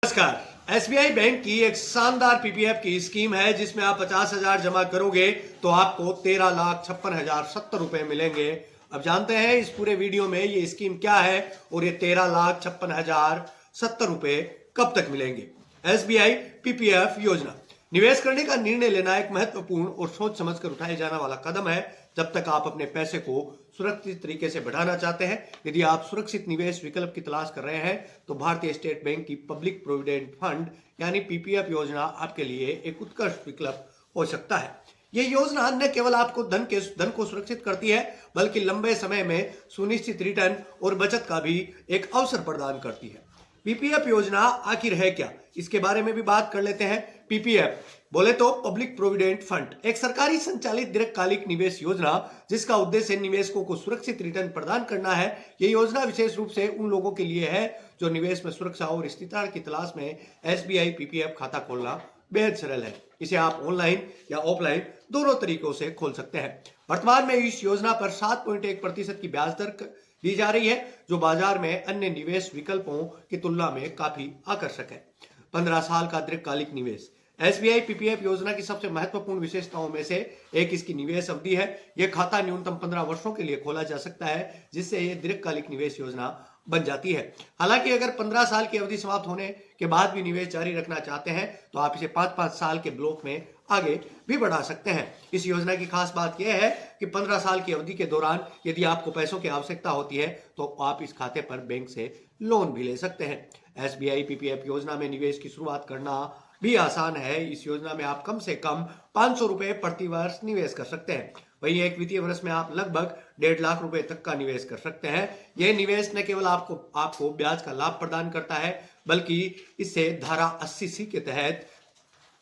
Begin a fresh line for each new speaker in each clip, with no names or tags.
नमस्कार। SBI bank की एक शानदार पीपीएफ की स्कीम है जिसमें आप 50,000 जमा करोगे तो आपको 13,56,070 रुपए मिलेंगे। अब जानते हैं इस पूरे वीडियो में ये स्कीम क्या है और ये 13,56,070 रुपए कब तक मिलेंगे। एसबीआई पीपीएफ योजना निवेश करने का निर्णय लेना एक महत्वपूर्ण और सोच समझकर उठाया जाने वाला कदम है जब तक आप अपने पैसे को सुरक्षित तरीके से बढ़ाना चाहते हैं। यदि आप सुरक्षित निवेश विकल्प की तलाश कर रहे हैं तो भारतीय स्टेट बैंक की पब्लिक प्रोविडेंट फंड यानी पीपीएफ योजना आपके लिए एक उत्कृष्ट विकल्प हो सकता है। यह योजना न केवल आपको धन को सुरक्षित करती है बल्कि लंबे समय में सुनिश्चित रिटर्न और बचत का भी एक अवसर प्रदान करती है। पीपीएफ योजना आखिर है क्या, इसके बारे में भी बात कर लेते हैं। पीपीएफ बोले तो पब्लिक प्रोविडेंट फंड एक सरकारी संचालित दीर्घकालिक निवेश योजना जिसका उद्देश्य निवेशकों को सुरक्षित रिटर्न प्रदान करना है। यह योजना विशेष रूप से उन लोगों के लिए है जो निवेश में सुरक्षा और स्थिरता की तलाश में एसबीआई पीपीएफ खाता खोलना बेहद सरल है। इसे आप ऑनलाइन या ऑफलाइन दोनों तरीकों से खोल सकते हैं। वर्तमान में इस योजना पर 7.1% की ब्याज दर दी जा रही है जो बाजार में अन्य निवेश विकल्पों की तुलना में काफी आकर्षक है। 15 साल का दीर्घकालिक निवेश एसबीआई पीपीएफ योजना की सबसे महत्वपूर्ण विशेषताओं में से एक इसकी निवेश अवधि है। यह खाता न्यूनतम 15 वर्षों के लिए खोला जा सकता है जिससे यह दीर्घकालिक निवेश योजना बन जाती है। हालांकि अगर 15 साल की अवधि समाप्त होने के बाद भी निवेश जारी रखना चाहते हैं तो आप इसे 5-5 साल के ब्लॉक में आगे भी बढ़ा सकते हैं। इस योजना की खास बात यह है कि 15 साल की अवधि के दौरान यदि आपको पैसों की आवश्यकता होती है तो आप इस खाते पर बैंक से लोन भी ले सकते हैं। एसबीआई पीपीएफ योजना में निवेश की शुरुआत करना भी आसान है। इस योजना में आप कम से कम 500 रुपए प्रति वर्ष निवेश कर सकते हैं। वहीं एक वित्तीय वर्ष में आप लगभग 1.5 लाख रुपए तक का निवेश कर सकते हैं। यह निवेश न केवल आपको ब्याज का लाभ प्रदान करता है बल्कि इससे धारा 80C के तहत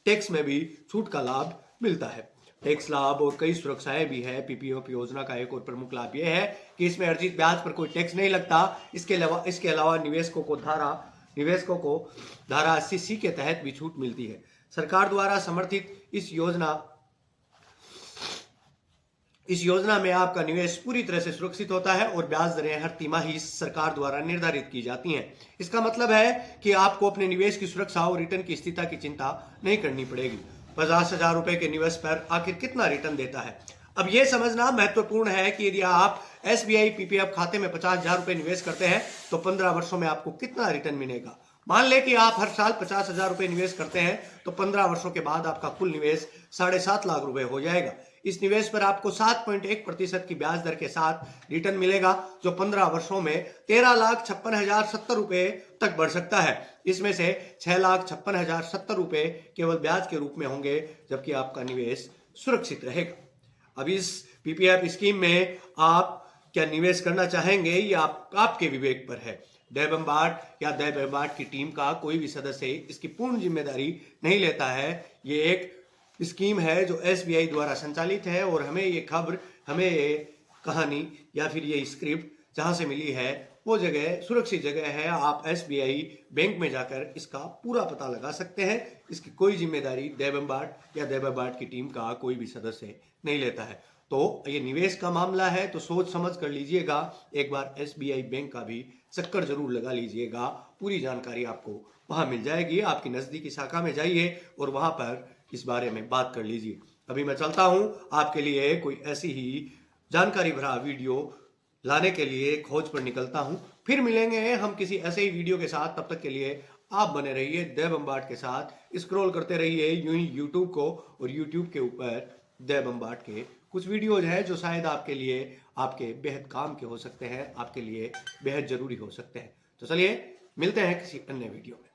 टैक्स में भी छूट का लाभ मिलता है। टैक्स लाभ और कई सुरक्षाएं भी है। पीपीएफ योजना का एक और प्रमुख लाभ यह है कि इसमें अर्जित ब्याज पर कोई टैक्स नहीं लगता। इसके अलावा निवेशकों को धारा 80C के तहत भी छूट मिलती है। सरकार द्वारा समर्थित इस योजना में आपका निवेश पूरी तरह से सुरक्षित होता है और ब्याज दरें हर तिमाही सरकार द्वारा निर्धारित की जाती हैं। इसका मतलब है कि आपको अपने निवेश की सुरक्षा और रिटर्न की स्थिरता की चिंता नहीं करनी पड़ेगी। 50,000 रुपए के निवेश पर आखिर कितना रिटर्न देता है, अब यह समझना महत्वपूर्ण है कि यदि आप एसबीआई पीपीएफ खाते में 50,000 रुपए निवेश करते हैं तो 15 वर्षों में आपको कितना रिटर्न मिलेगा। मान लें कि आप हर साल 50,000 रुपए निवेश करते हैं तो 15 वर्षों के बाद आपका कुल निवेश 7.5 लाख रुपए हो जाएगा। इस निवेश पर आपको 7.1% की ब्याज दर के साथ रिटर्न मिलेगा जो 15 वर्षों में 13,56,070 रुपए तक बढ़ सकता है। इसमें से 6,56,070 रुपए केवल ब्याज के रूप में होंगे जबकि आपका निवेश सुरक्षित रहेगा। अब इस पीपीएफ स्कीम में आप क्या निवेश करना चाहेंगे या आपके विवेक पर है। दैबम्बार्ट की टीम का कोई भी सदस्य इसकी पूर्ण जिम्मेदारी नहीं लेता है। ये एक स्कीम है जो एसबीआई द्वारा संचालित है और हमें ये कहानी या फिर ये स्क्रिप्ट जहां से मिली है वो जगह सुरक्षित जगह है। आप एसबीआई बैंक में जाकर इसका पूरा पता लगा सकते हैं। इसकी कोई जिम्मेदारी दैबम्बार्ट की टीम का कोई भी सदस्य नहीं लेता है। तो ये निवेश का मामला है तो सोच समझ कर लीजिएगा। एक बार एसबीआई बैंक का भी चक्कर जरूर लगा लीजिएगा। पूरी जानकारी आपको वहां मिल जाएगी। आपकी नजदीकी शाखा में जाइए और वहां पर इस बारे में बात कर लीजिए। अभी मैं चलता हूं, आपके लिए कोई ऐसी ही जानकारी भरा वीडियो लाने के लिए खोज पर निकलता हूं। फिर मिलेंगे हम किसी ऐसे ही वीडियो के साथ। तब तक के लिए आप बने रहिए दैबम्बार्ट के साथ, स्क्रॉल करते रहिए यूं ही यूट्यूब को, और यूट्यूब के ऊपर दैबम्बार्ट के कुछ वीडियोज हैं जो शायद आपके बेहद काम के हो सकते हैं, आपके लिए बेहद जरूरी हो सकते हैं। तो चलिए मिलते हैं किसी अन्य वीडियो में।